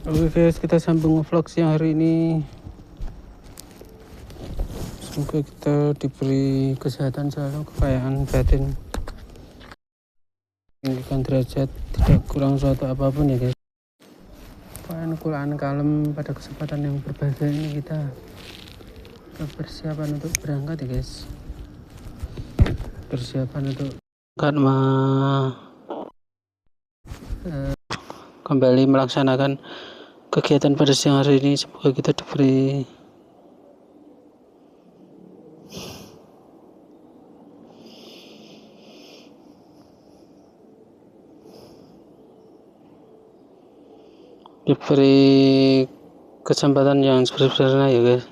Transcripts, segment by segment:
Oke guys, kita sambung vlog siang hari ini. Semoga kita diberi kesehatan selalu, kekayaan batin, tinggikan derajat, tidak kurang suatu apapun ya guys. Quran kalem pada kesempatan yang berbahagia ini kita persiapan untuk berangkat ya guys. Persiapan untuk kembali melaksanakan kegiatan pada siang hari ini. Semoga kita diberi kesempatan yang sebesar-besarnya ya guys.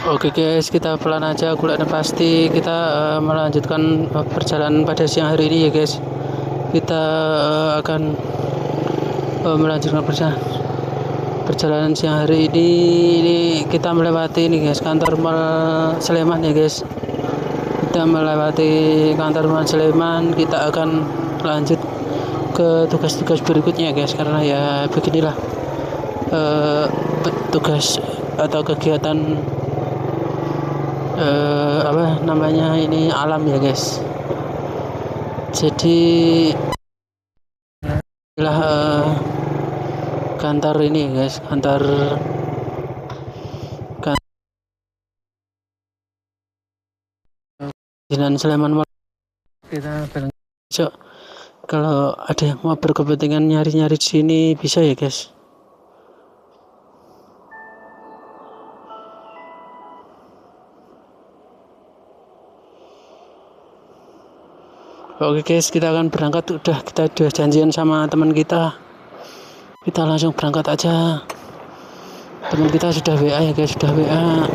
Oke guys, kita pelan aja, kulitnya pasti kita melanjutkan perjalanan pada siang hari ini ya guys. Kita akan melanjutkan perjalanan siang hari ini kita melewati ini guys, kantor Mall Sleman ya guys. Kita melewati kantor Mall Sleman, kita akan lanjut ke tugas-tugas berikutnya guys, karena ya beginilah tugas atau kegiatan ini alam ya guys. Jadi inilah kantor ini guys, kantor Dinan Sleman Mall. Kita besok kalau ada yang mau berkepentingan nyari-nyari di sini bisa ya guys. Oke guys, kita akan berangkat. Kita udah janjian sama teman kita. Kita langsung berangkat aja. Teman kita sudah WA ya guys, sudah WA.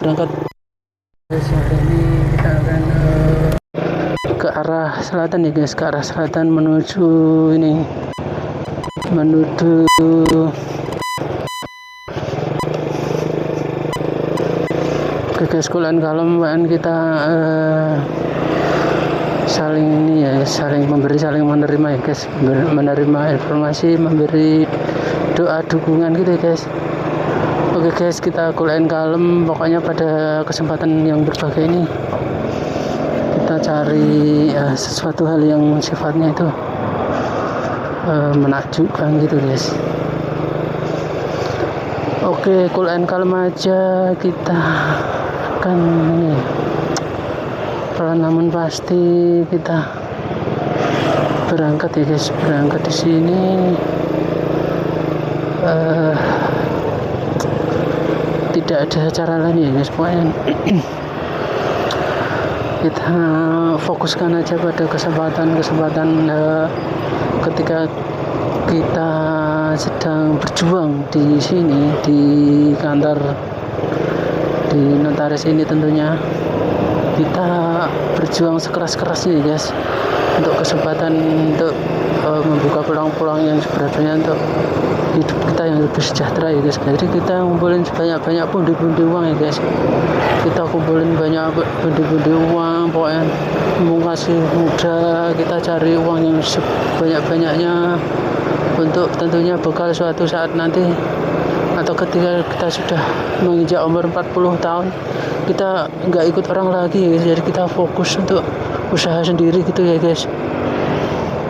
Berangkat. Hari ini kita akan ke arah selatan ya guys, ke arah selatan menuju ke sekolahan kalem. Kita saling memberi, saling menerima ya guys, menerima informasi, memberi doa dukungan gitu ya guys. Oke guys, kita kuliah kalem. Pokoknya pada kesempatan yang berbahagia ini kita cari sesuatu hal yang sifatnya itu menakjubkan gitu guys. Oke, kuliah kalem aja, kita akan pelan namun pasti kita berangkat ya guys. Berangkat di sini tidak ada cara lain ya guys. Pokoknya kita fokuskan aja pada kesempatan ketika kita sedang berjuang di sini di kantor di notaris ini. Tentunya kita berjuang sekeras-kerasnya guys untuk kesempatan untuk membuka peluang-peluang yang sebenarnya untuk hidup kita yang lebih sejahtera ya guys. Jadi kita ngumpulin sebanyak-banyak pundi-pundi uang ya guys. Kita kumpulin banyak pundi-pundi uang, pokoknya masih muda, kita cari uang yang sebanyak-banyaknya untuk tentunya bekal suatu saat nanti, atau ketika kita sudah menginjak umur 40 tahun kita nggak ikut orang lagi ya guys. Jadi kita fokus untuk usaha sendiri gitu ya guys.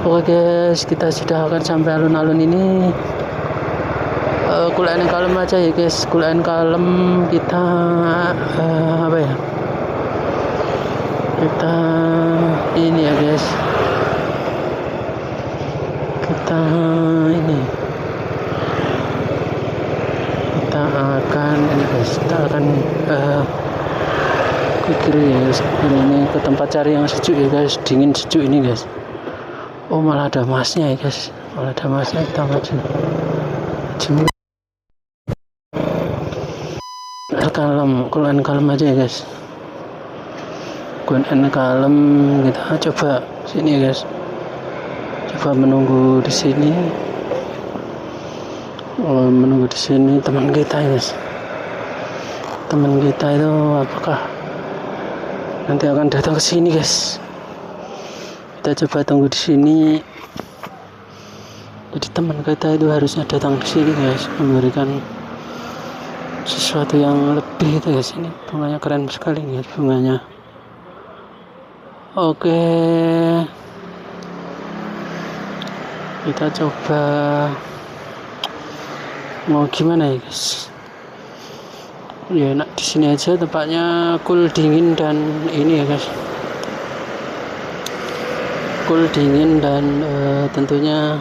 Oke guys, kita sudah akan sampai alun-alun ini. Kuliah kalem aja ya guys, kuliah kalem. Kita kita ini ya guys, kita ini kita akan ini guys, kita akan kiri ya guys. Ini ke tempat cari yang sejuk ya guys, dingin sejuk ini guys. Oh malah ada masnya ya guys, malah ada masnya. Kita maju Quran kalem aja ya guys, Quran kalem. Kita coba sini ya guys, coba menunggu di sini. Menunggu di sini teman kita ya guys. Teman kita itu apakah nanti akan datang ke sini guys? Kita coba tunggu di sini. Jadi teman kita itu harusnya datang di sini guys, memberikan sesuatu yang lebih itu guys. Ini bunganya keren sekali guys, bunganya. Oke, kita coba mau gimana ya guys? Ya enak di sini aja, tempatnya cool, dingin, dan ini ya guys, cool, dingin, dan tentunya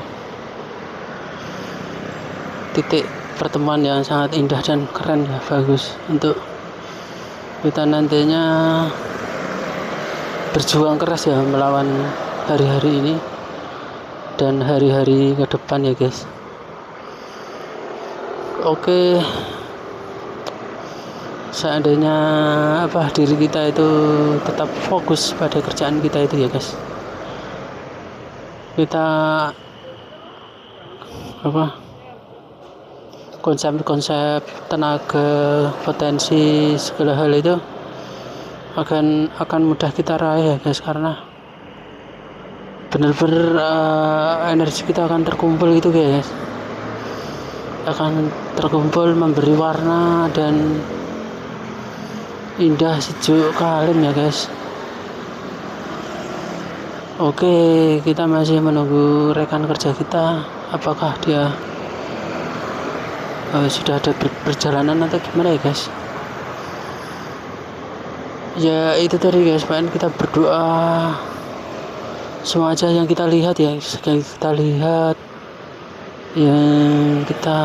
titik pertemuan yang sangat indah dan keren ya, bagus untuk kita nantinya berjuang keras ya melawan hari-hari ini dan hari-hari ke depan ya guys. Oke, seandainya diri kita itu tetap fokus pada kerjaan kita itu ya guys, kita konsep tenaga, potensi, segala hal itu akan mudah kita raih ya guys, karena benar-benar energi kita akan terkumpul gitu guys, akan terkumpul memberi warna dan indah, sejuk, kalem ya guys. Oke, kita masih menunggu rekan kerja kita, apakah dia sudah ada perjalanan atau gimana ya guys. Ya itu tadi guys, pengen kita berdoa semua aja yang kita lihat ya, yang kita lihat, yang kita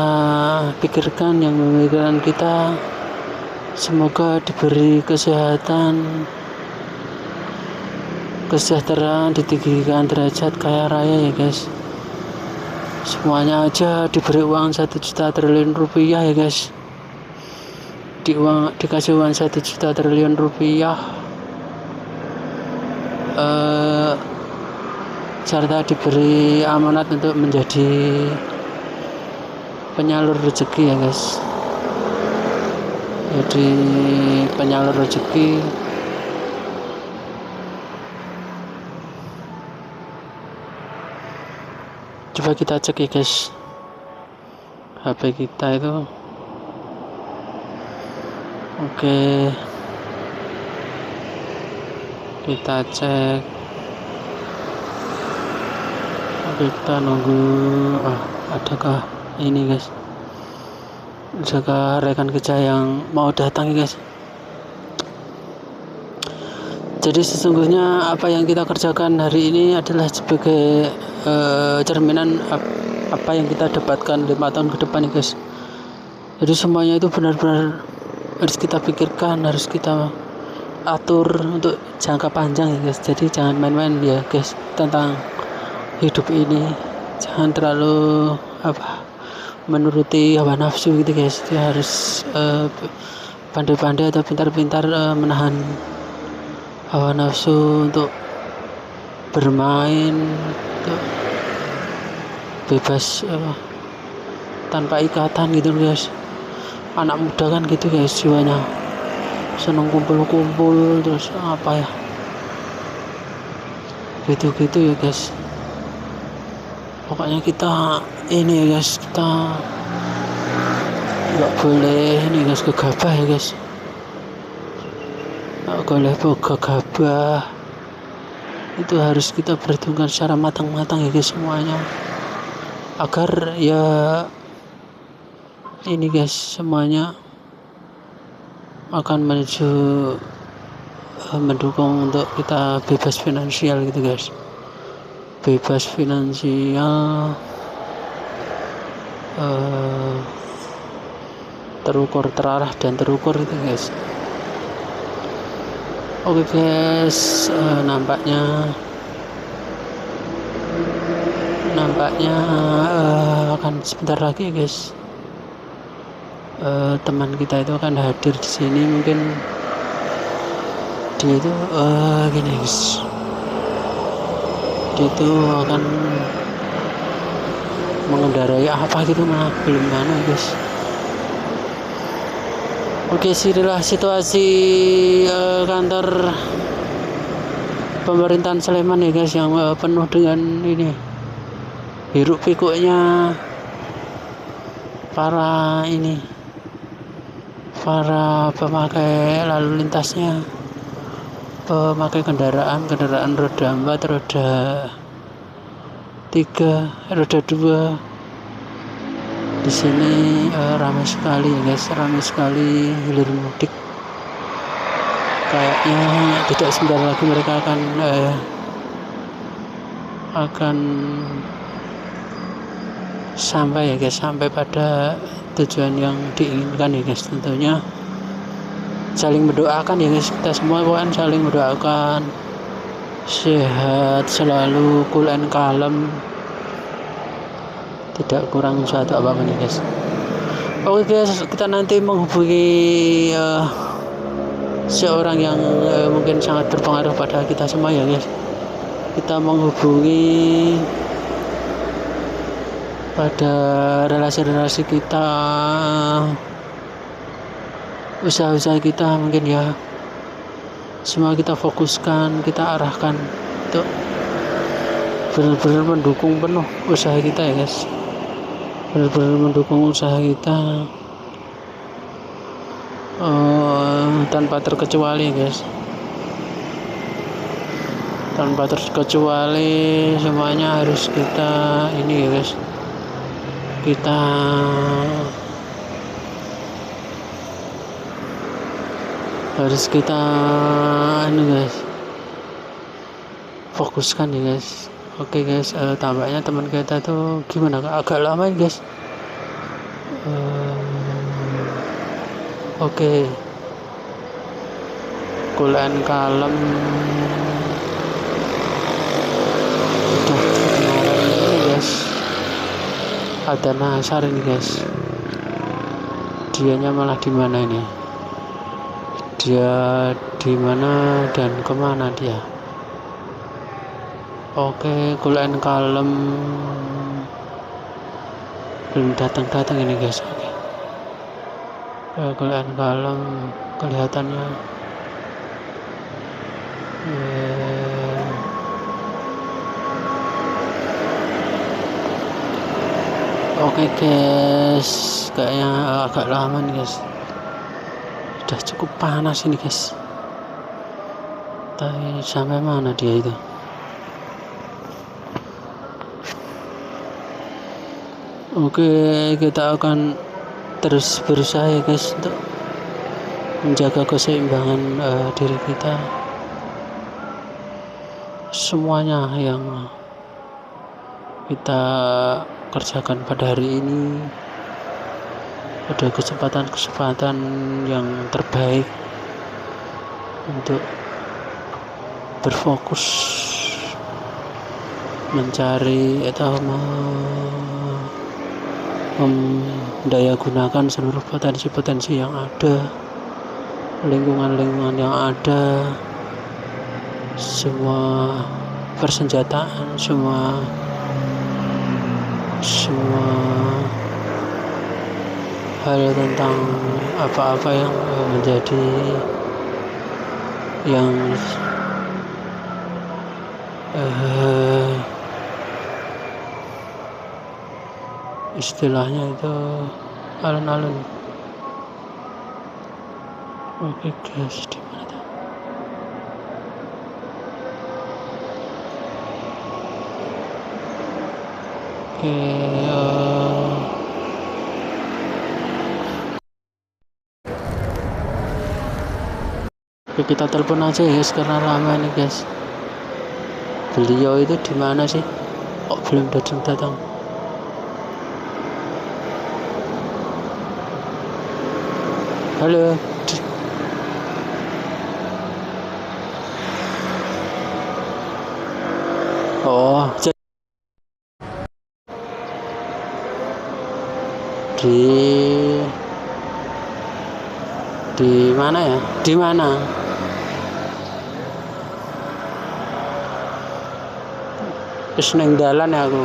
pikirkan, yang memikirkan kita, semoga diberi kesehatan, kesejahteraan, ditinggikan derajat kaya raya ya guys. Semuanya aja diberi uang 1 juta triliun rupiah ya guys, dikasih uang 1 juta triliun rupiah, serta diberi amanat untuk menjadi penyalur rezeki ya guys. Jadi penyalur rezeki, coba kita cek ya guys, HP kita itu. Oke, kita cek, kita nunggu. Adakah ini guys, adakah rekan kerja yang mau datang ya guys? Jadi sesungguhnya apa yang kita kerjakan hari ini adalah sebagai cerminan apa yang kita dapatkan 5 tahun ke depan ya guys. Jadi semuanya itu benar-benar harus kita pikirkan, harus kita atur untuk jangka panjang ya guys. Jadi jangan main-main ya guys tentang hidup ini. Jangan terlalu menuruti hawa nafsu gitu guys. Dia harus pandai-pandai atau pintar-pintar menahan hawa nafsu untuk bermain, untuk bebas tanpa ikatan gitu guys. Anak muda kan gitu guys, jiwanya seneng kumpul-kumpul, terus gitu-gitu ya guys. Pokoknya kita ini ya guys, kita nggak boleh ini guys gegabah ya guys, nggak boleh gegabah. Itu harus kita perhitungkan secara matang-matang ya guys semuanya, agar ya ini guys semuanya akan menuju mendukung untuk kita bebas finansial gitu guys. bebas finansial, terukur, terarah dan terukur itu guys. Oke guys, nampaknya akan sebentar lagi guys, teman kita itu akan hadir di sini. Mungkin dia itu gini guys, dia itu akan mengendarai apa gitu, mah belum mana guys. Oke, inilah situasi kantor pemerintahan Sleman ya guys, yang penuh dengan ini hiruk pikuknya para pemakai lalu lintasnya, pemakai kendaraan roda 4, roda 3, roda 2. Di sini ramai sekali ya guys, ramai sekali hilir mudik. Kayaknya tidak sebentar lagi mereka akan sampai ya guys, sampai pada tujuan yang diinginkan ya guys. Tentunya saling mendoakan ya guys, kita semua kan saling mendoakan sehat selalu, cool and calm, tidak kurang suatu apa-apa nih guys. Oke guys, kita nanti menghubungi seorang yang mungkin sangat berpengaruh pada kita semua ya guys. Kita menghubungi pada relasi-relasi kita, usaha-usaha kita mungkin ya. Semua kita fokuskan, kita arahkan untuk benar-benar mendukung penuh usaha kita ya guys, benar-benar mendukung usaha kita tanpa terkecuali guys, tanpa terkecuali. Semuanya harus kita ini ya guys, kita harus kita guys, fokuskan ya guys. Oke guys, tampaknya teman kita tuh gimana, agak lama ya guys. Oke, cool and calm, udah kedengaran ini guys. Ada Nasar ini guys, dianya malah di mana ini, dia di mana dan kemana dia. Oke, cool and calm belum datang ini guys. Oke, cool and calm kelihatannya oke guys, kayaknya agak lama nih guys, udah cukup panas ini guys. Tapi sampai mana dia itu? Oke, kita akan terus berusaha ya guys untuk menjaga keseimbangan diri kita. Semuanya yang kita kerjakan pada hari ini ada kesempatan yang terbaik untuk berfokus mencari atau mendaya gunakan seluruh potensi-potensi yang ada, lingkungan yang ada, semua persenjataan, semua hal tentang apa-apa yang menjadi yang istilahnya itu alun-alun. Oke guys, di mana tuh? Oke, kita telepon aja ya guys, karena lama nih guys. Beliau itu di mana sih? Kok belum datang-datang? Halo. Oh, di mana ya? Di mana? Wis ning dalan ya aku.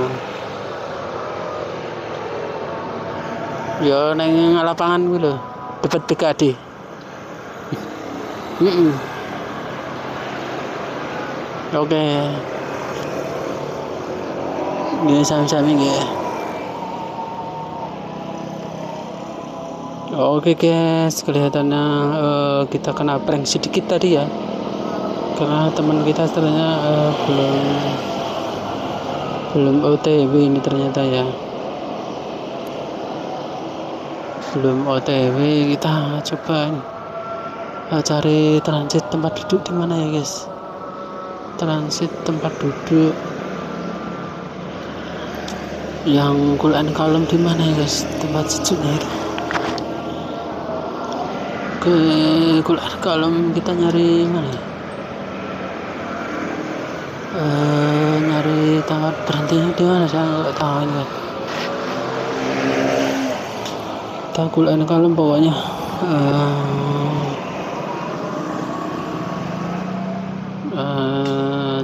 Ya ning lapangan kuwi lho, dekat BKD. Oke. Nggih sami-sami nggih. Oke guys, kelihatannya kita kena prank sedikit tadi ya, karena teman kita ternyata belum OTW ini ternyata ya, belum OTW. Kita coba cari transit tempat duduk di mana ya guys, transit tempat duduk yang cool and calm di mana ya guys, tempat sejuknya itu. Ke cool and calm kita nyari mana ya? Nyari tempat berhentinya di mana, saya nggak tahu ini kan. Kita cool and calm pokoknya.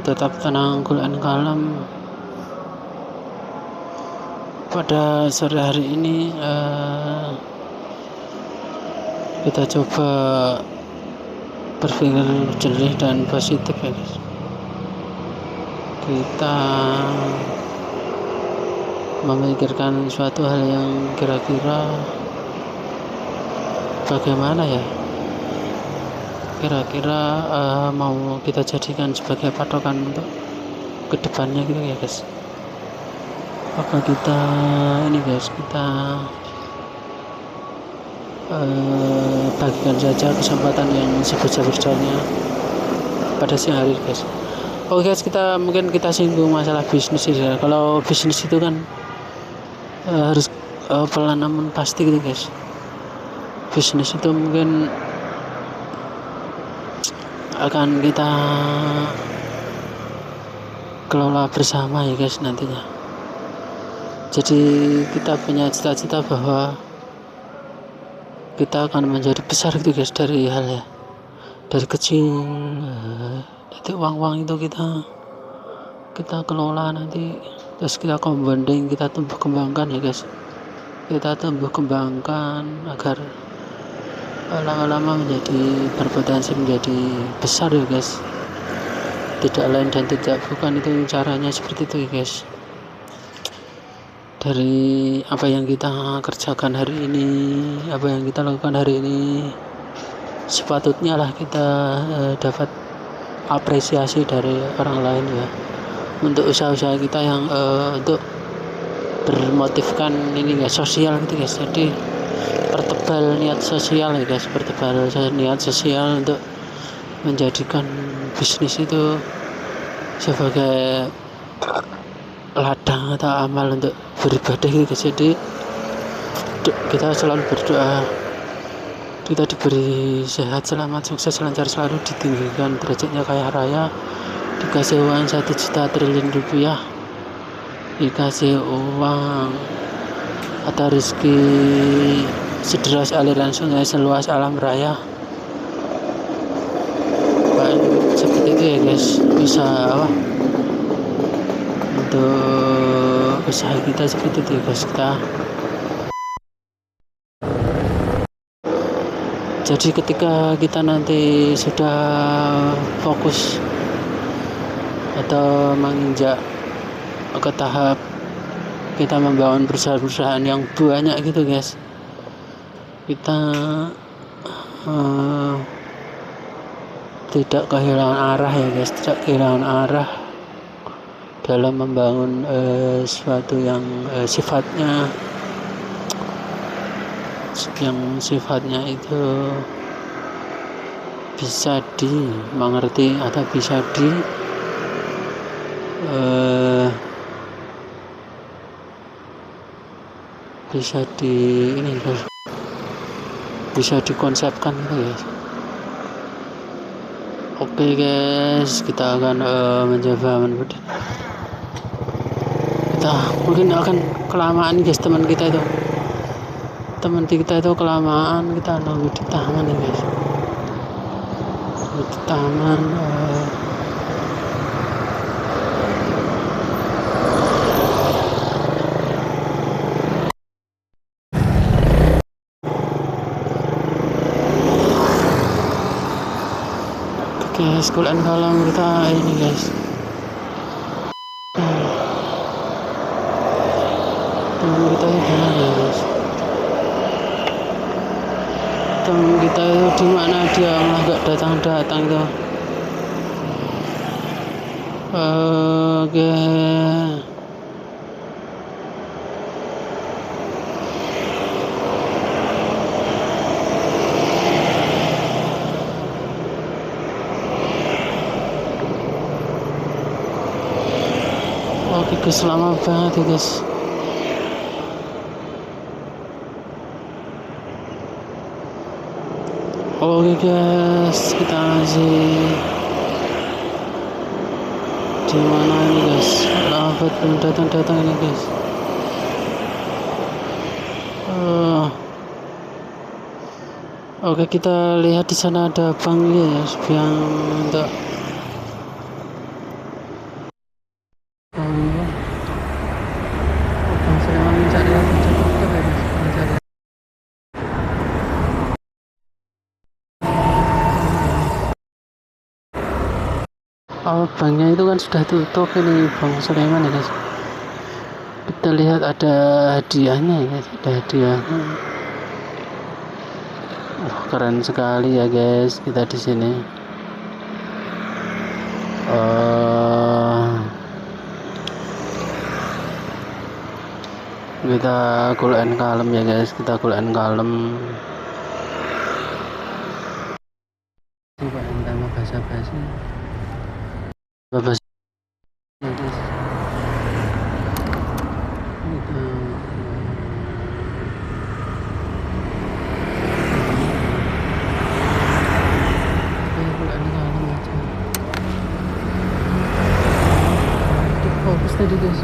Tetap tenang, cool and calm. Pada sore hari ini kita coba berpikir jernih dan positif ya guys. Kita memikirkan suatu hal yang kira-kira bagaimana ya, kira-kira mau kita jadikan sebagai patokan untuk kedepannya gitu ya guys. Apa kita ini guys, kita bagikan saja kesempatan yang sebesar-besarnya pada siang hari guys. Oke guys, mungkin kita singgung masalah bisnis ya. Kalau bisnis itu kan harus pelan namun pasti gitu guys. Bisnis itu mungkin akan kita kelola bersama ya guys nantinya. Jadi kita punya cita-cita bahwa kita akan menjadi besar gitu guys, dari hal ya, dari kecil. Itu uang itu kita kelola nanti, terus kita compounding, kita tumbuh kembangkan ya guys. Kita tumbuh kembangkan agar lama-lama berpotensi menjadi besar ya guys. Tidak lain dan tidak bukan, itu caranya seperti itu ya guys. Dari apa yang kita kerjakan hari ini, apa yang kita lakukan hari ini, sepatutnya lah kita dapat apresiasi dari orang lain ya, untuk usaha-usaha kita yang untuk bermotifkan ini guys, sosial gitu guys. Jadi pertebal niat sosial ya guys, pertebal niat sosial untuk menjadikan bisnis itu sebagai ladang atau amal untuk beribadah gitu guys. Jadi kita selalu berdoa kita diberi sehat, selamat, sukses, lancar selalu, ditinggikan derajatnya kaya raya, dikasih uang 1 juta triliun rupiah, dikasih uang atau rezeki sederas aliran sungai, seluas alam raya. Seperti itu ya guys, bisa untuk usaha kita seperti itu ya guys. Jadi ketika kita nanti sudah fokus atau menginjak ke tahap kita membangun perusahaan-perusahaan yang banyak gitu guys, kita tidak kehilangan arah ya guys, tidak kehilangan arah dalam membangun sesuatu yang sifatnya itu bisa dimengerti atau bisa eh, bisa bisa dikonsepkan gitu ya. Oke guys, kita akan mencoba kita mungkin akan kelamaan guys, teman kita itu kelamaan, kita nunggu di taman nih guys, di taman. Oke, sekalian kalau kita ini guys, teman kita itu gimana guys, teman kita itu di mana dia nggak datang itu. Oke. Oke guys, lama banget ya guys. Oke guys, kita masih di mana ini guys? Lambat belum datang ini guys. Oke, kita lihat di sana ada bank ya, yang untuk Bang Sulaiman mencari kita guys, mencari. Banknya itu kan sudah tutup ini Bang Sulaiman ya guys. Kita lihat ada hadiahnya ya guys, ada hadiahnya. Keren sekali ya guys, kita di sini. Kita cool and calm ya guys, kita cool and calm. Coba pertama basa-basi ya guys. Fokus tadi guys.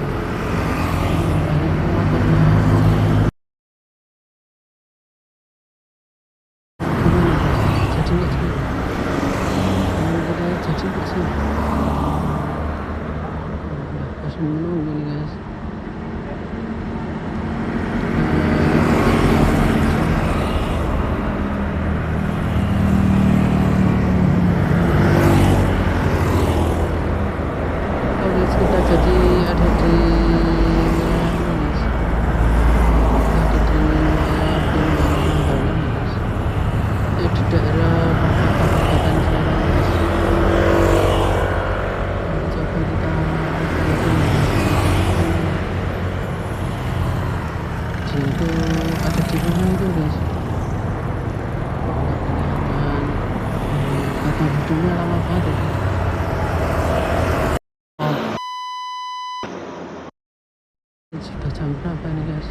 Sudah jam berapa nih guys?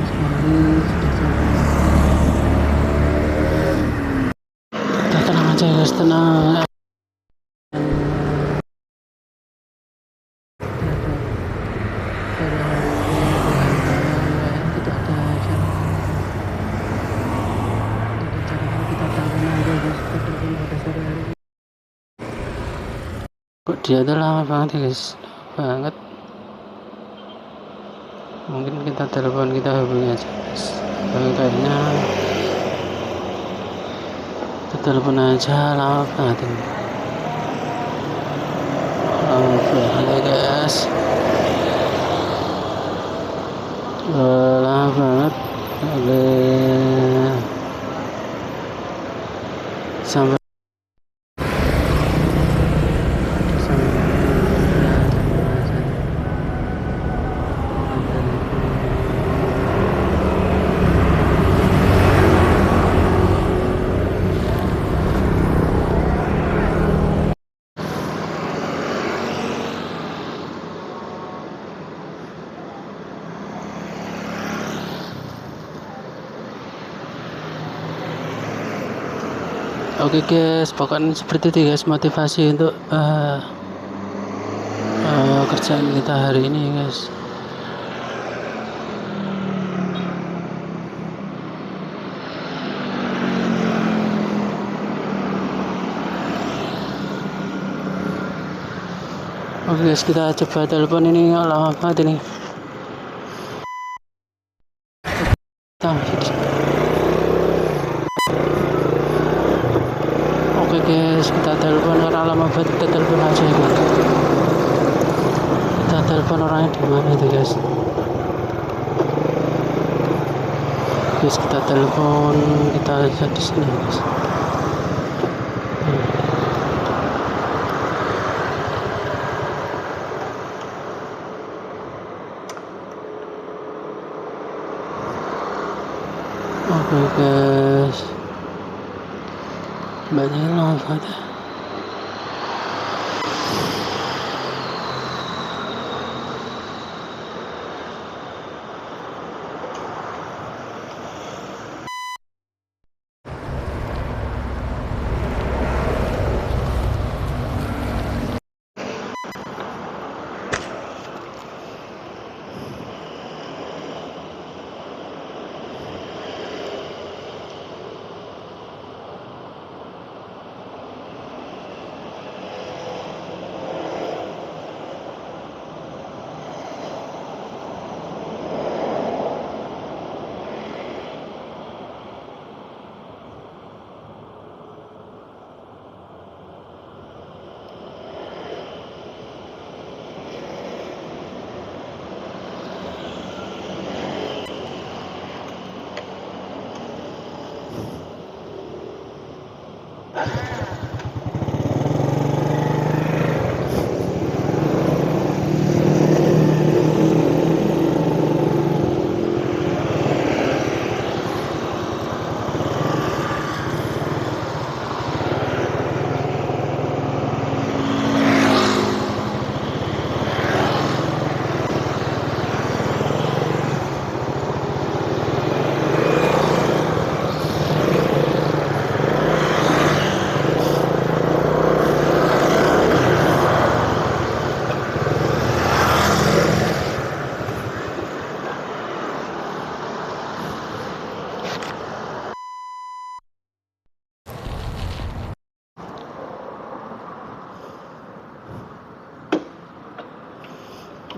Sudah jam berapa? Tenang aja guys, tenang. Kok dia tuh lama banget ya guys, banget. Mungkin kita telepon, kita hubungi aja guys. Kayaknya kita telepon aja, lama banget ini. Lama banget guys, lama banget. Sampai Oke guys, pokoknya seperti itu guys, motivasi untuk kerjaan kita hari ini guys. Oke guys, kita coba telepon ini, lama banget ini. Oke guys, kita telepon, karena lama banget, kita telepon aja guys. Kita telepon orangnya di mana itu guys. Guys, kita telepon, kita lihat di sini guys. Oke guys, banyak lama banget.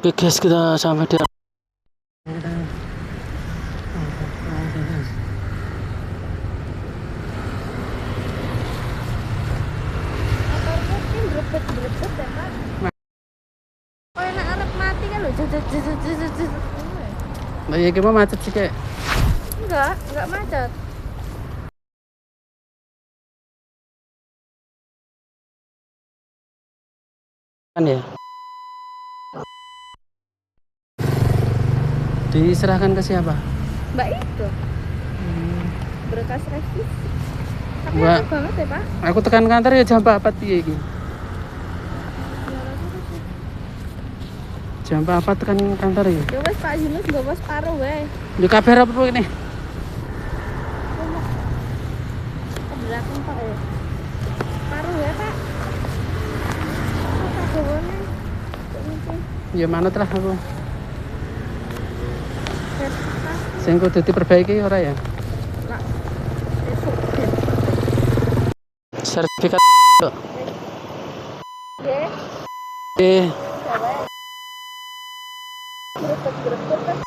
Oke guys, kita sampai di Berebet ya Pak. Oh enak arep mati kan lho. Mbak ya gimana macet sih kayak? Enggak macet. Kan ya? Diserahkan ke siapa? Mbak itu. Berkas revisi. Tapi Mbak, enak banget ya Pak. aku tekan kantor ya jam 4 piye iki? Jam 4 tekan kantor ya. Ya wes Pak Yunus gak bos paruh wae. Yo kabar apa ini? Ke belakang Pak ya. Paruh ya Pak. Apa gawane? Ya manut lah aku. Sertifikat. Sing kudu diperbaiki ora ya? Lah. Besok. Sertifikat. Nggih. Eh, Berebet Pak.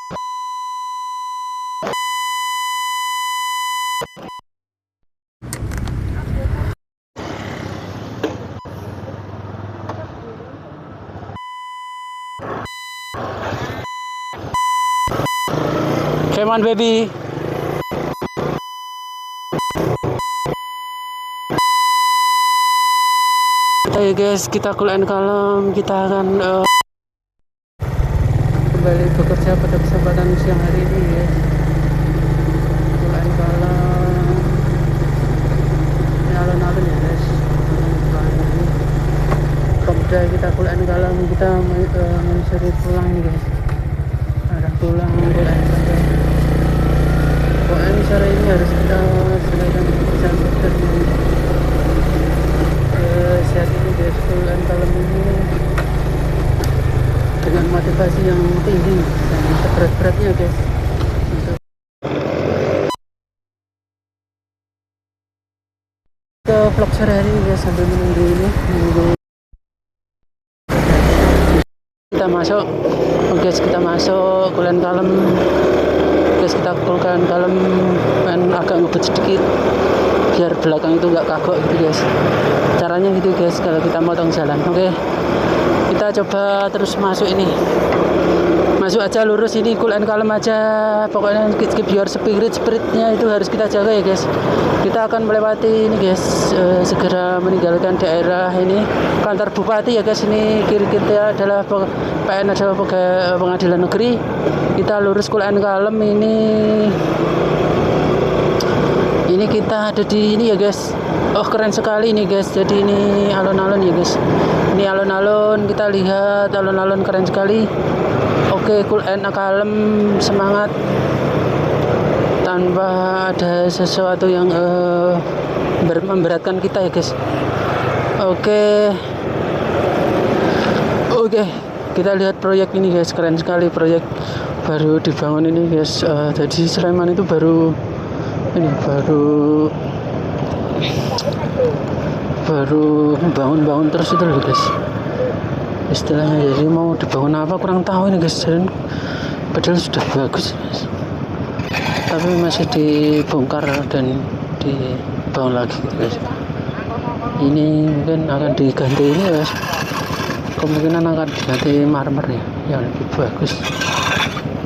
come on baby. Oke guys, kita kuliah kalem, kita akan kembali bekerja pada kesempatan siang hari ini guys. Kuliah kalem, ini alun-alun ya guys. Kemudian kita kuliah kalem, kita menyusuri pulang nih guys. Ada pulang kuliah kalem. Pokoknya sore ini harus kita selesaikan pekerjaan ini. elevasi yang tinggi dan seberat-beratnya guys. Untuk ke vlog sore hari ini guys, sambil menunggu kita masuk. Guys, kita masuk Kulen Kalem guys, kita Kulen Kalem dan agak ngebut sedikit biar belakang itu nggak kagok gitu guys. Caranya gitu guys kalau kita motong jalan. Oke, kita coba terus masuk ini, masuk aja lurus ini, Kulen Kalem aja pokoknya. Keep your spiritnya itu harus kita jaga ya guys. Kita akan melewati ini guys, segera meninggalkan daerah ini kantor bupati ya guys. Ini kiri kita adalah PN adalah pengadilan negeri. Kita lurus Kulen Kalem ini kita ada di ini ya guys. Oh, keren sekali ini guys. Jadi ini alun-alun ya guys. Ini alun-alun, kita lihat alun-alun keren sekali. Oke, Kulen Kalem semangat tanpa ada sesuatu yang memberatkan kita ya guys. Oke, kita lihat proyek ini guys, keren sekali, proyek baru dibangun ini guys. Jadi Sleman itu baru membangun terus itu loh guys istilahnya. Jadi mau dibangun apa kurang tahu ini guys, padahal sudah bagus guys, tapi masih dibongkar dan dibangun lagi gitu guys. Ini mungkin akan diganti ini guys, kemungkinan akan diganti marmer ya, yang lebih bagus,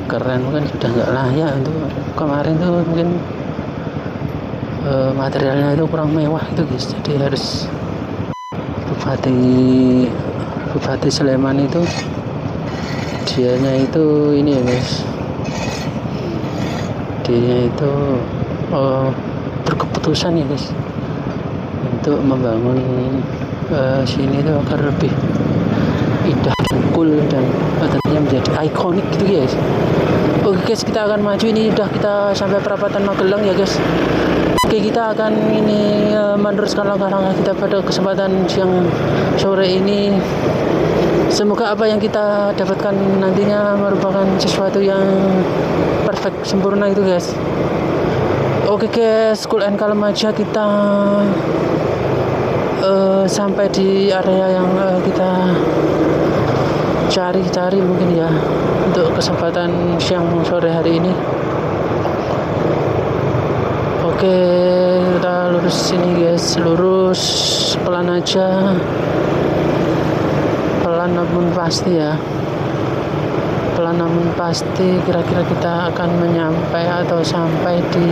keren. Mungkin sudah nggak layak untuk kemarin tuh, mungkin materialnya itu kurang mewah itu guys. Jadi harus Bupati Sleman itu dianya itu ini ya guys, dia itu berkeputusan ya guys untuk membangun sini itu agar lebih indah dan cool dan tentunya menjadi ikonik gitu guys. Oke guys, kita akan maju. Ini udah kita sampai perapatan Magelang ya guys. Oke, kita akan ini meneruskan langkah-langkah kita pada kesempatan siang sore ini. Semoga apa yang kita dapatkan nantinya merupakan sesuatu yang perfect, sempurna itu guys. Oke guys, Kulen Kalem aja kita sampai di area yang kita cari mungkin ya untuk kesempatan siang sore hari ini. Oke, kita lurus sini guys, lurus pelan aja, pelan namun pasti ya, pelan namun pasti. Kira-kira kita akan sampai di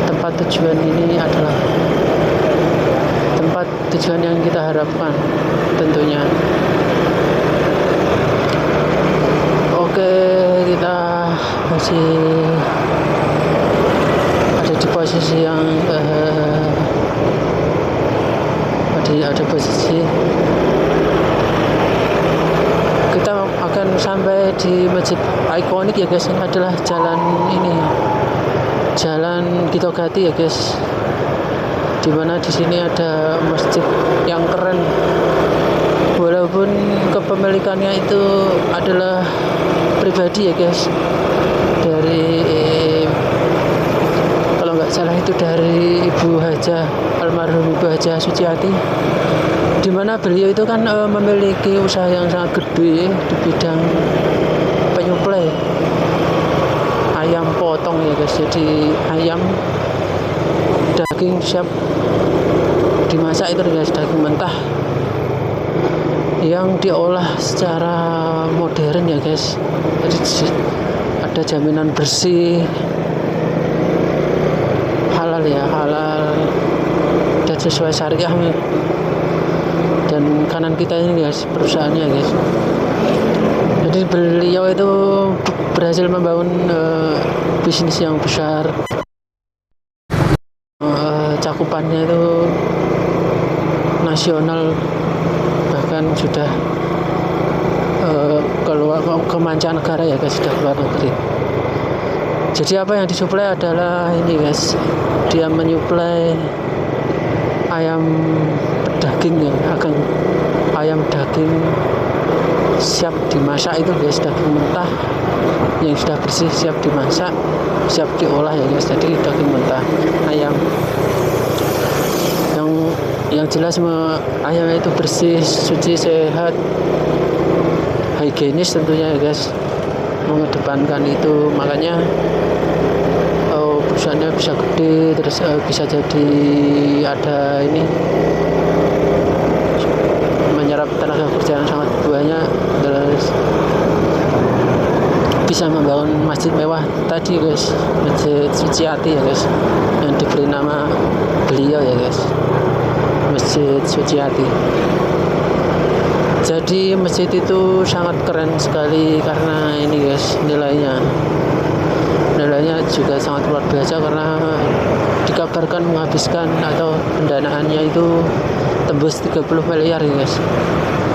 tempat tujuan. Ini adalah tempat tujuan yang kita harapkan tentunya. Oke, kita masih ada di posisi yang ada posisi kita akan sampai di masjid ikonik ya guys. Ini adalah jalan Gitogati ya guys, dimana di sini ada masjid yang keren, walaupun kepemilikannya itu adalah pribadi ya guys, dari kalau nggak salah itu dari almarhum Ibu Hajah Suciati, dimana beliau itu kan memiliki usaha yang sangat gede di bidang penyuplai ayam potong ya guys. Jadi ayam daging siap dimasak itu guys, daging mentah yang diolah secara modern ya guys. Jadi ada jaminan bersih, halal dan sesuai syariah. Dan kanan kita ini guys perusahaannya guys. Jadi beliau itu berhasil membangun bisnis yang besar, cakupannya itu nasional, bahkan sudah keluar ke mancanegara ya guys, sudah keluar negeri. Jadi apa yang disuplai adalah ini guys, dia menyuplai ayam daging ya, ayam daging siap dimasak itu guys, daging mentah yang sudah bersih siap dimasak, siap diolah ya guys. Jadi daging mentah ayam yang jelas ayamnya itu bersih, suci, sehat, higienis tentunya ya guys, mengedepankan itu. Makanya perusahaannya bisa gede, terus bisa jadi ada ini menyerap tenaga kerja yang sangat banyak, terus bisa membangun masjid mewah tadi guys, Masjid Suciati ya guys, yang diberi nama beliau ya guys, Masjid Suciati. Jadi masjid itu sangat keren sekali karena ini guys, nilainya juga sangat luar biasa, karena dikabarkan menghabiskan atau pendanaannya itu tembus 30 miliar ya guys,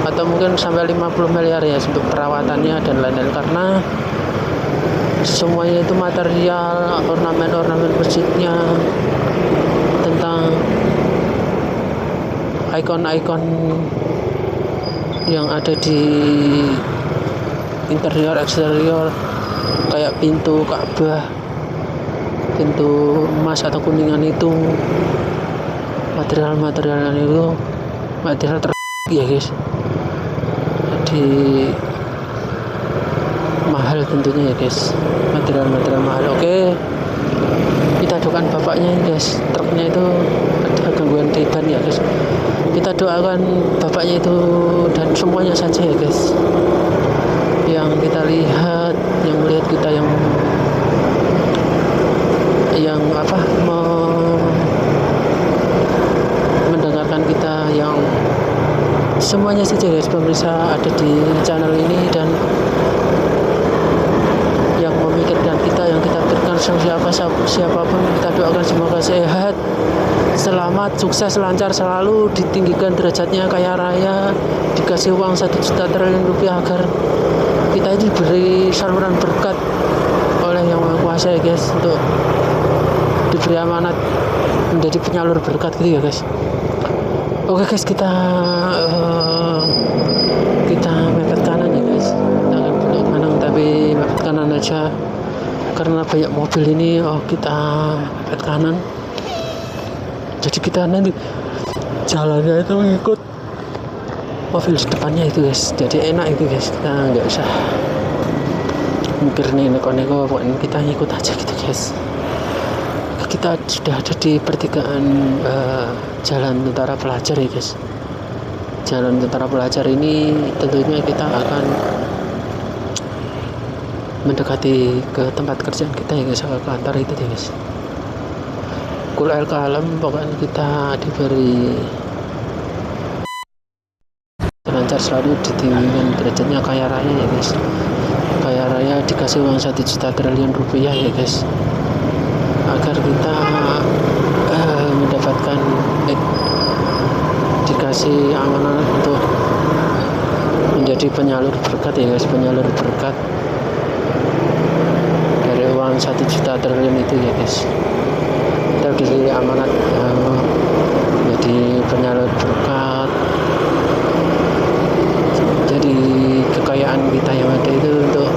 atau mungkin sampai 50 miliar ya untuk perawatannya dan lain-lain, karena semuanya itu material, ornamen masjidnya, tentang ikon-ikon yang ada di interior eksterior, kayak pintu Ka'bah, pintu emas atau kuningan itu, material-materialnya itu material terbaik ya guys. Jadi mahal tentunya ya guys, material mahal. Oke, kita doakan bapaknya guys, truknya itu ada gangguan di ban ya guys. Kita doakan bapaknya itu dan semuanya saja ya guys, yang kita lihat, yang melihat kita, yang mendengarkan kita, yang semuanya saja guys, pemirsa ada di channel ini, dan yang memikirkan kita, yang kita berikan siapapun, kita doakan semoga sehat, selamat, sukses, lancar selalu, ditinggikan derajatnya, kaya raya, dikasih uang 1 juta triliun rupiah, agar kita itu diberi saluran berkat oleh Yang Maha Kuasa ya guys, untuk diberi amanat menjadi penyalur berkat gitu ya guys. Oke guys, kita mepet kanan ya guys, kita akan belok kanan tapi mepet kanan aja karena banyak mobil ini. Kita mepet kanan, jadi kita nanti jalannya itu mengikut mobil depannya itu guys, jadi enak itu guys, kita nggak usah mikir nih neko-neko, pokoknya kita ngikut aja gitu guys. Kita sudah ada di pertigaan Jalan Tentara Pelajar ya guys. Jalan Tentara Pelajar ini tentunya kita akan mendekati ke tempat kerjaan kita ya guys, ke kantor itu ya guys. Kul el kalem, pokoknya kita diberi lancar selalu, ditinggikan derajatnya, kaya raya ya guys, kaya raya, dikasih uang 1 juta triliun rupiah ya guys, agar kita mendapatkan dikasih amanah untuk menjadi penyalur berkat ya guys, penyalur berkat dari uang 1 juta triliun itu ya guys. Kita diberi amanat menjadi penyalur berkat, jadi kekayaan kita yang ada itu untuk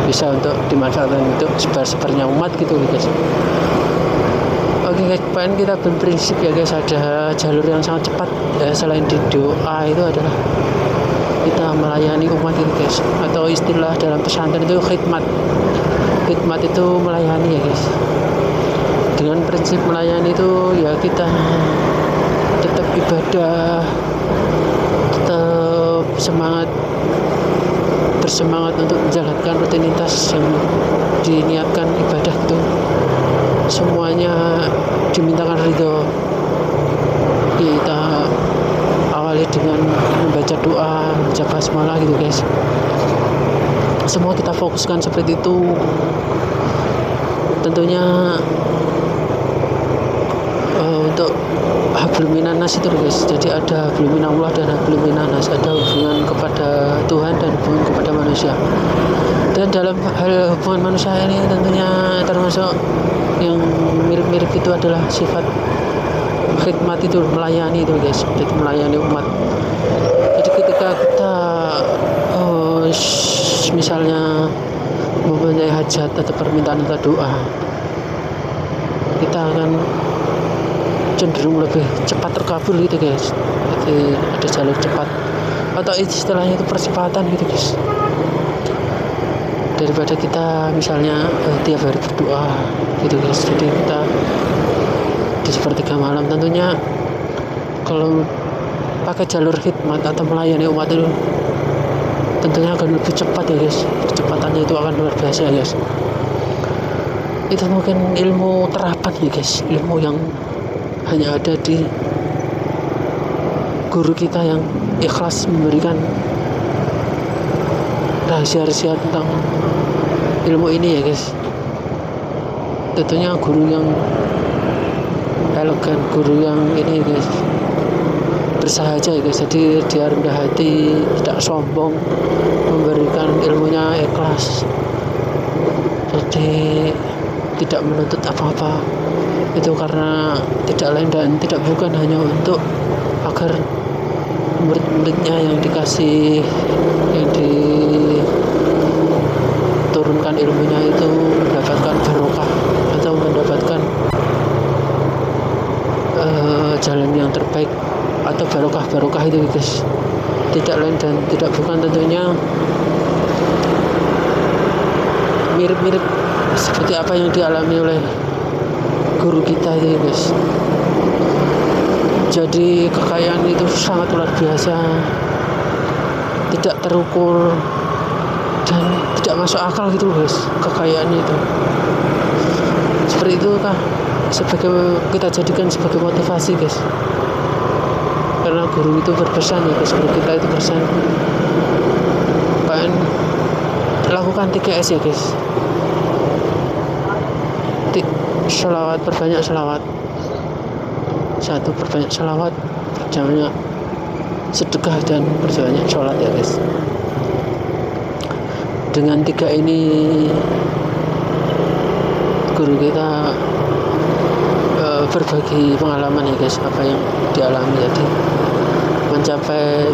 bisa untuk dimanfaatkan untuk sebar-sebarnya umat gitu guys. Oke guys, pengen kita berprinsip ya guys, ada jalur yang sangat cepat ya, selain di doa itu adalah kita melayani umat itu guys, atau istilah dalam pesantren itu khidmat itu melayani ya guys. Dengan prinsip melayani itu ya kita tetap ibadah, tetap bersemangat untuk menjalankan rutinitas yang diniatkan ibadah itu, semuanya dimintakan ridho. Kita awali dengan membaca doa, membaca basmalah gitu guys, semua kita fokuskan seperti itu. Tentunya untuk hablum minan nas itu guys, jadi ada hablum minallah dan hablum minan nas, ada hubungan kepada Tuhan dan hubungan kepada manusia. Dan dalam hal hubungan manusia ini tentunya termasuk yang mirip-mirip itu adalah sifat khidmat itu, melayani itu guys, jadi melayani umat. Jadi ketika kita hajat atau permintaan atau doa, kita akan cenderung lebih cepat terkabul gitu guys. Jadi ada jalur cepat atau istilahnya itu percepatan gitu guys, daripada kita misalnya tiap hari berdoa gitu guys. Jadi kita di sepertiga malam tentunya kalau pakai jalur khidmat atau melayani umat itu tentunya akan lebih cepat ya guys. Percepatannya itu akan luar biasa ya guys. Itu mungkin ilmu terapan ya guys, ilmu yang hanya ada di guru kita yang ikhlas memberikan rahasia-rahasia tentang ilmu ini ya guys. Tentunya guru yang elegan, guru yang ini guys, bersahaja ya guys. Jadi dia rendah hati, tidak sombong, memberikan ilmunya ikhlas, jadi tidak menuntut apa-apa. Itu karena tidak lain dan tidak bukan hanya untuk agar murid-muridnya yang dikasih, yang diturunkan ilmunya itu mendapatkan barokah atau mendapatkan jalan yang terbaik atau barokah itu guys. Tidak lain dan tidak bukan tentunya mirip-mirip seperti apa yang dialami oleh guru kita itu guys. Jadi kekayaan itu sangat luar biasa, tidak terukur dan tidak masuk akal gitu guys. Kekayaan itu seperti itu kah, sebagai kita jadikan sebagai motivasi guys. Karena guru itu berpesan ya guys, guru kita itu berpesan lakukan 3S ya guys. Sholawat, perbanyak sholawat. 1, perbanyak sholawat, perbanyak sedekah dan perbanyak sholat ya guys. Dengan 3 ini guru kita berbagi pengalaman ya guys, apa yang dialami tadi, mencapai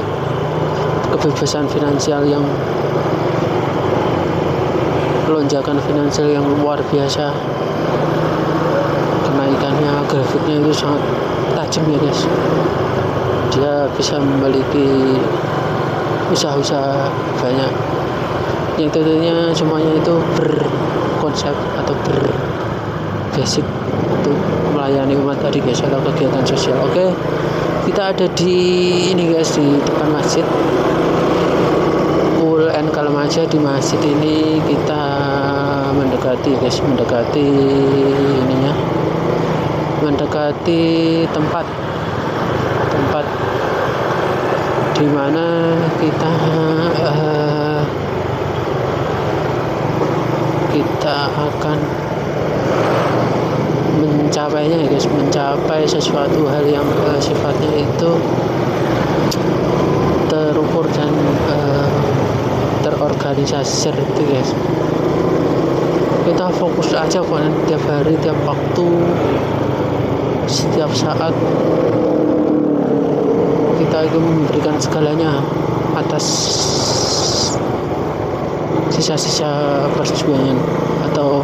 kebebasan finansial yang lonjakan finansial yang luar biasa. Kenaikannya, grafiknya itu sangat tajam ya guys. Dia bisa memiliki usaha-usaha banyak yang tentunya semuanya itu berkonsep atau berbasic untuk melayani umat tadi guys, atau kegiatan sosial. Oke, kita ada di ini guys, di depan masjid UN Kalmaja. Di masjid ini kita mendekati ininya, mendekati tempat di mana kita akan mencapainya ya guys, mencapai sesuatu hal yang sifatnya itu terukur dan terorganisasi itu guys. Kita fokus aja kok, tiap hari, tiap waktu, setiap saat kita itu memberikan segalanya atas sisa-sisa perjuangan atau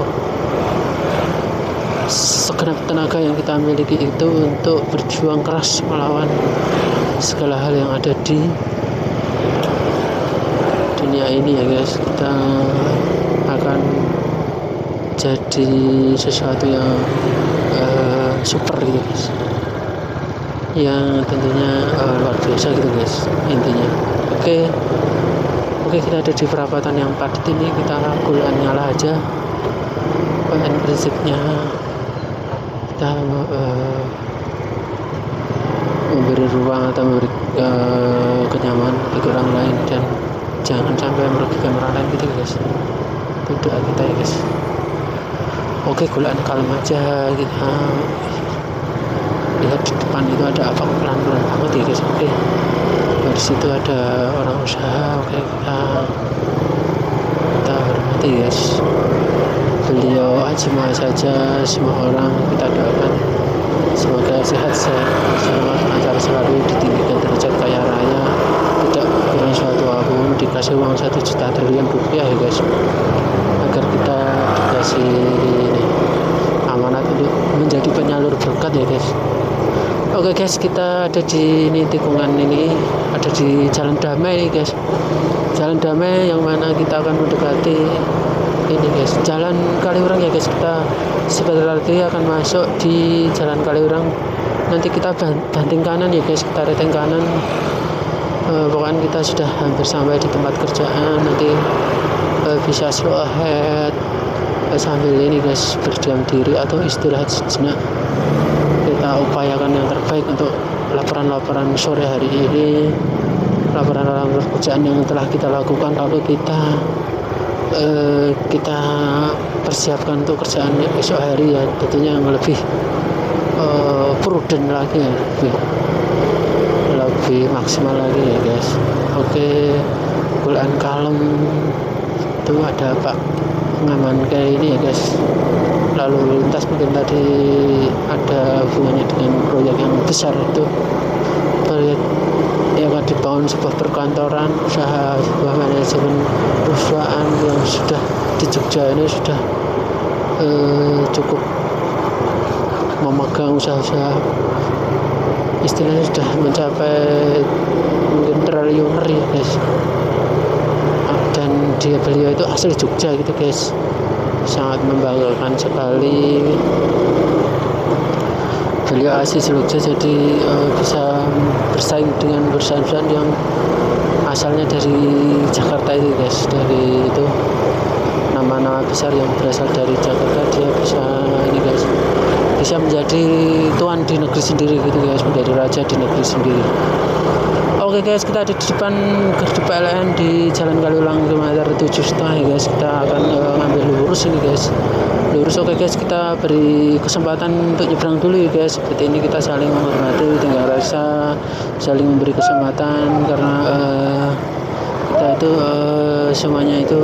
segenap tenaga yang kita miliki itu untuk berjuang keras melawan segala hal yang ada di dunia ini ya guys. Kita akan jadi sesuatu yang super gitu guys, yang tentunya luar biasa gitu guys intinya. Oke, kita ada di perapatan yang padat ini, kita nyala aja. Dan prinsipnya kita memberi ruang atau memberi kenyamanan bagi orang lain dan jangan sampai merugikan orang lain gitu guys. Itu doa kita ya guys. Oke, gulaan kalem aja, kita lihat di depan itu ada apa, pelan-pelan banget ya guys. Oke, di situ ada orang usaha. Oke, kita hormati guys. Beliau semua saja, semua orang kita doakan semoga sehat, selamat, lancar selalu, ditinggikan derajat kaya raya, tidak kurang suatu apapun, dikasih uang 1 juta triliun rupiah ya guys, agar kita dikasih ini, amanat untuk menjadi penyalur berkat ya guys. Oke guys, kita ada di ini tikungan ini, ada di Jalan Damai nih guys. Jalan Damai yang mana kita akan mendekati ini guys, Jalan Kaliurang ya guys. Kita sebentar lagi akan masuk di Jalan Kaliurang. Nanti kita banting kanan ya guys, kita reteng kanan. Pokoknya kita sudah hampir sampai di tempat kerjaan. Nanti bisa slow ahead sambil ini guys, berdiam diri atau istirahat sejenak. Kita upayakan yang terbaik untuk laporan-laporan sore hari ini, laporan pekerjaan yang telah kita lakukan, lalu kita persiapkan untuk kerjaan esok hari ya, tentunya yang lebih prudent lagi ya, lebih maksimal lagi ya guys. Oke, cool and calm. Itu ada Pak pengaman kayak ini ya guys. Lalu lintas mungkin tadi ada hubungannya dengan proyek yang besar, itu proyek yang akan dibangun sebuah perkantoran, usaha, sebuah manajemen perusahaan yang sudah di Jogja ini sudah cukup memegang usaha-usaha, istilahnya sudah mencapai mungkin triliuner ya guys. Dan beliau itu asli Jogja gitu guys, sangat membanggakan sekali. Beliau asli Jogja, jadi bisa bersaing dengan perusahaan-perusahaan yang asalnya dari Jakarta itu guys. Dari itu nama-nama besar yang berasal dari Jakarta, dia bisa ini guys, bisa menjadi tuan di negeri sendiri gitu guys, menjadi raja di negeri sendiri. Oke guys, kita ada di depan gardu PLN di Jalan Kaliurang kilometer 7,5 ya guys. Kita akan ngambil lurus ini guys, lurus. Oke guys, kita beri kesempatan untuk nyebrang dulu ya guys. Seperti ini kita saling menghormati, tinggal rasa saling memberi kesempatan, karena kita itu semuanya itu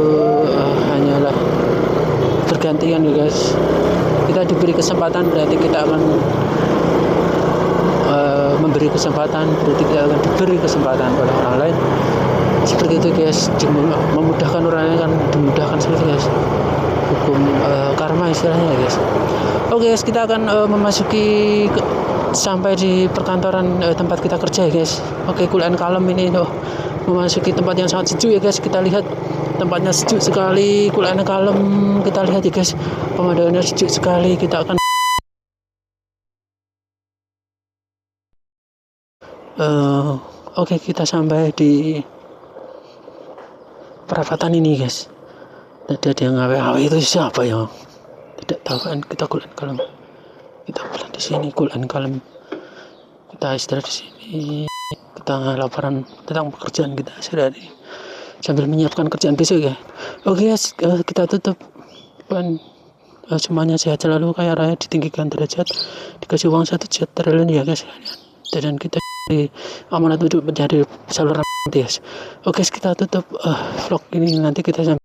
hanyalah bergantian ya guys. Kita diberi kesempatan, berarti kita akan memberi kesempatan, berarti kita akan diberi kesempatan pada orang lain. Seperti itu guys, memudahkan orang lain kan dimudahkan seperti guys. Hukum karma istilahnya ya guys. Oke guys, kita akan memasuki sampai di perkantoran tempat kita kerja ya guys. Oke, cool and calm ini memasuki tempat yang sangat sejuk ya guys. Kita lihat tempatnya sejuk sekali, cool and calm. Kita lihat ya guys, pemandangannya sejuk sekali. Kita akan oke, kita sampai di perapatan ini guys. Tadi ada yang ngawe itu siapa ya? Tidak tahu kan. Kita cool and calm. Kita pulang di sini cool and calm. Kita istirahat di sini. Kita laporan tentang pekerjaan kita sehari-hari sambil menyiapkan kerjaan besok ya. Oke guys, kita tutup. Semuanya sehat selalu, kaya raya, ditinggikan derajat, dikasih uang 1 juta triliun ya guys. Dan kita di amanat untuk menjadi saluran guys. Oke, kita tutup vlog ini, nanti kita sampai